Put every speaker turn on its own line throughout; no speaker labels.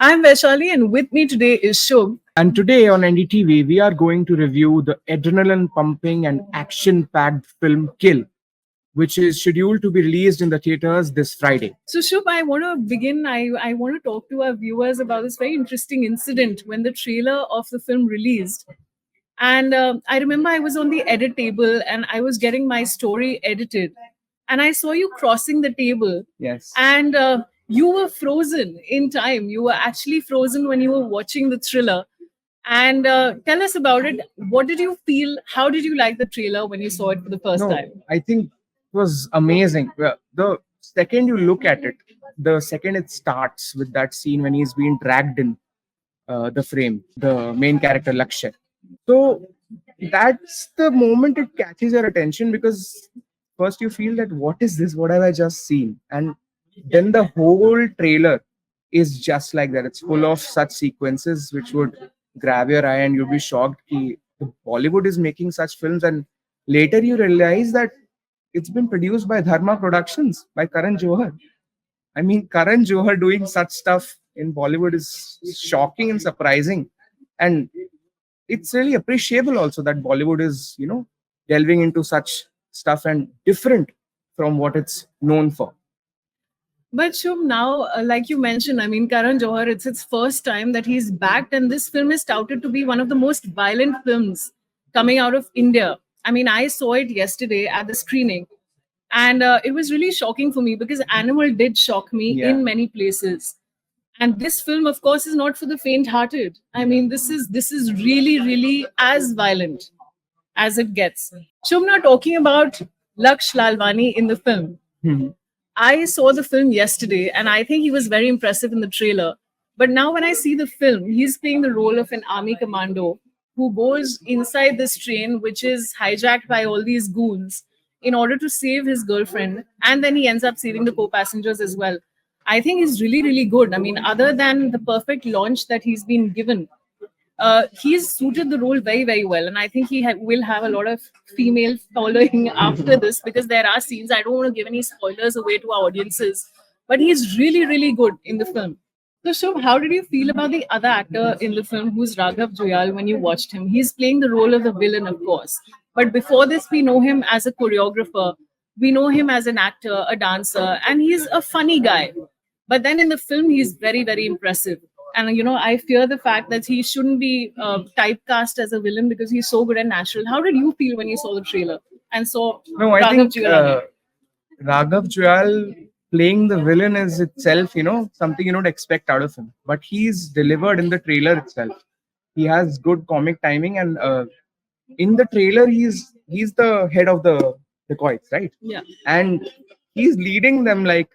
I'm Vaishali, and with me today is Shubh.
And today on NDTV, we are going to review the adrenaline pumping and action packed film Kill, which is scheduled to be released in the theaters this Friday.
So, Shubh, I want to begin. I want to talk to our viewers about this very interesting incident when the trailer of the film released. And I remember I was on the edit table and I was getting my story edited. And I saw you crossing the table.
Yes.
And you were frozen in time. You were actually frozen when you were watching the thriller. And tell us about it. What did you feel? How did you like the trailer when you saw it for the first
No,
time?
I think it was amazing. The second you look at it, the second it starts with that scene when he's being dragged in the frame, the main character Lakshya. So that's the moment it catches your attention because first you feel that what is this? What have I just seen? And then the whole trailer is just like that. It's full of such sequences which would grab your eye and you'll be shocked. Bollywood is making such films, and later you realize that it's been produced by Dharma Productions by Karan Johar. I mean, Karan Johar doing such stuff in Bollywood is shocking and surprising. And it's really appreciable also that Bollywood is, delving into such stuff and different from what it's known for.
But Shubh, now, like you mentioned, I mean, Karan Johar, it's its first time that he's backed, and this film is touted to be one of the most violent films coming out of India. I mean, I saw it yesterday at the screening, and it was really shocking for me because Animal did shock me
Yeah.
in many places. And this film, of course, is not for the faint-hearted. I mean, this is really, really as violent as it gets. Shubh, now talking about Lakshya Lalwani in the film.
Mhm.
I saw the film yesterday and I think he was very impressive in the trailer. But now, when I see the film, he's playing the role of an army commando who goes inside this train, which is hijacked by all these goons, in order to save his girlfriend. And then he ends up saving the co passengers as well. I think he's really, really good. I mean, other than the perfect launch that he's been given, he's suited the role very, very well. And I think he will have a lot of female following after this because there are scenes. I don't want to give any spoilers away to our audiences, but he's really, really good in the film. So, Shubh, how did you feel about the other actor in the film who's Raghav Juyal when you watched him? He's playing the role of the villain, of course. But before this, we know him as a choreographer, we know him as an actor, a dancer, and he's a funny guy. But then in the film, he's very, very impressive. And I fear the fact that he shouldn't be typecast as a villain because he's so good and natural. How did you feel when you saw the trailer and saw
No, I
Raghav
think
Juyal on it?
Raghav Juyal playing the villain is itself, something you don't expect out of him. But he's delivered in the trailer itself. He has good comic timing, and in the trailer, he's the head of the dacoits, right?
Yeah.
And he's leading them like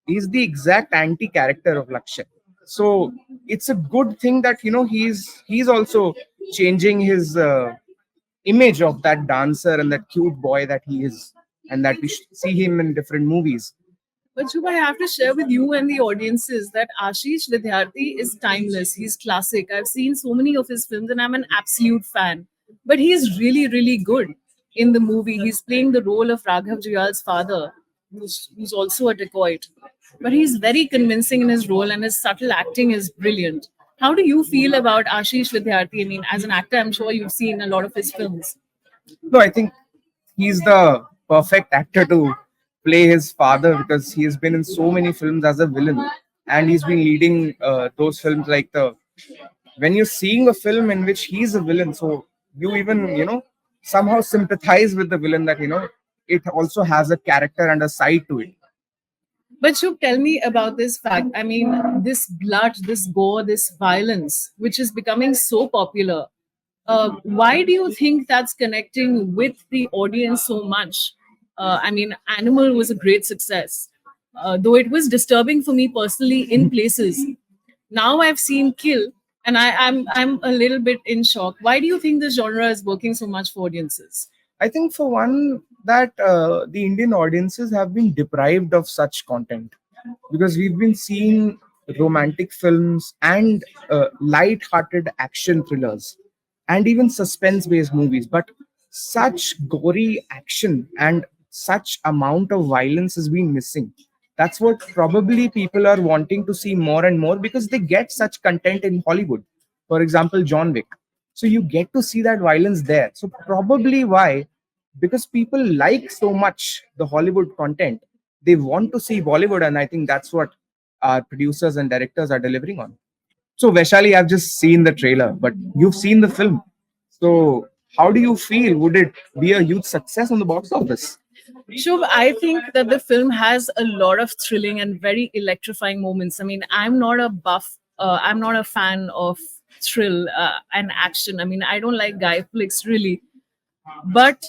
he's the exact anti-character of Lakshya. So it's a good thing that he's also changing his image of that dancer and that cute boy that he is, and that we see him in different movies.
But Shubha, I have to share with you and the audiences that Ashish Vidyarthi is timeless. He's classic. I've seen so many of his films and I'm an absolute fan. But he's really, really good in the movie. He's playing the role of Raghav Juyal's father, who's also a dacoit. But he's very convincing in his role and his subtle acting is brilliant. How do you feel about Ashish Vidyarthi? I mean, as an actor, I'm sure you've seen a lot of his films.
No, I think he's the perfect actor to play his father because he has been in so many films as a villain, and he's been leading those films like the when you're seeing a film in which he's a villain, so you even somehow sympathize with the villain that it also has a character and a side to it.
But Shubh, tell me about this fact. I mean, this blood, this gore, this violence, which is becoming so popular. Why do you think that's connecting with the audience so much? I mean, Animal was a great success, though it was disturbing for me personally in places. Now I've seen Kill, and I'm a little bit in shock. Why do you think this genre is working so much for audiences?
I think for one that the Indian audiences have been deprived of such content because we've been seeing romantic films and light-hearted action thrillers and even suspense-based movies, but such gory action and such amount of violence has been missing That's what probably people are wanting to see more and more, because they get such content in Hollywood. For example, John Wick. So you get to see that violence there. So probably why? Because people like so much the Hollywood content, they want to see Bollywood, and I think that's what our producers and directors are delivering on. So Vaishali, I've just seen the trailer, but you've seen the film. So how do you feel? Would it be a huge success on the box office?
Shubh, I think that the film has a lot of thrilling and very electrifying moments. I mean, I'm not a fan of thrill and action. I mean, I don't like guy flicks really. But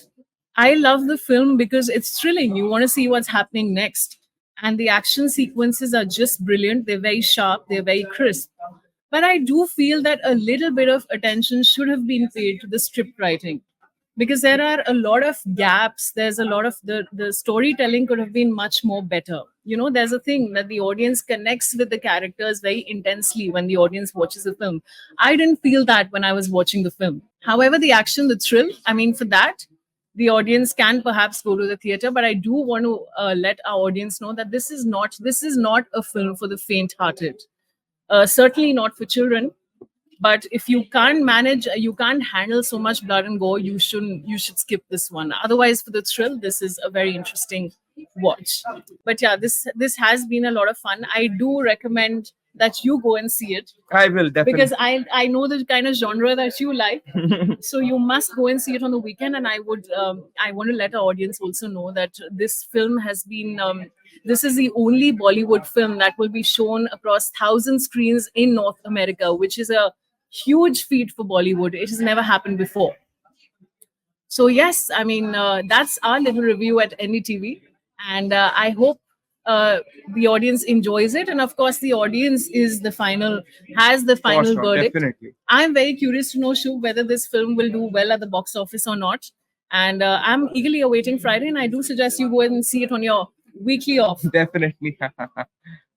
I love the film because it's thrilling. You want to see what's happening next. And the action sequences are just brilliant. They're very sharp, they're very crisp. But I do feel that a little bit of attention should have been paid to the script writing, because there are a lot of gaps. There's a lot of the storytelling could have been much more better. You know, there's a thing that the audience connects with the characters very intensely when the audience watches the film. I didn't feel that when I was watching the film. However, the action, the thrill, I mean, for that the audience can perhaps go to the theater. But I do want to let our audience know that this is not a film for the faint hearted, certainly not for children. But if you can't manage, you can't handle so much blood and gore, you should skip this one. Otherwise, for the thrill, this is a very interesting watch. But yeah, this has been a lot of fun. I do recommend that you go and see it,
I will definitely.
because I know the kind of genre that you like. So you must go and see it on the weekend. And I want to let our audience also know that this film has been this is the only Bollywood film that will be shown across 1,000 screens in North America, which is a huge feat for Bollywood. It has never happened before. So yes, I mean, that's our little review at NDTV, and I hope the audience enjoys it. And of course, the audience is the final has the
For
final
sure,
verdict.
definitely.
I'm very curious to know, Shubh, whether this film will do well at the box office or not. And I'm eagerly awaiting Friday, and I do suggest you go ahead and see it on your weekly off.
Definitely.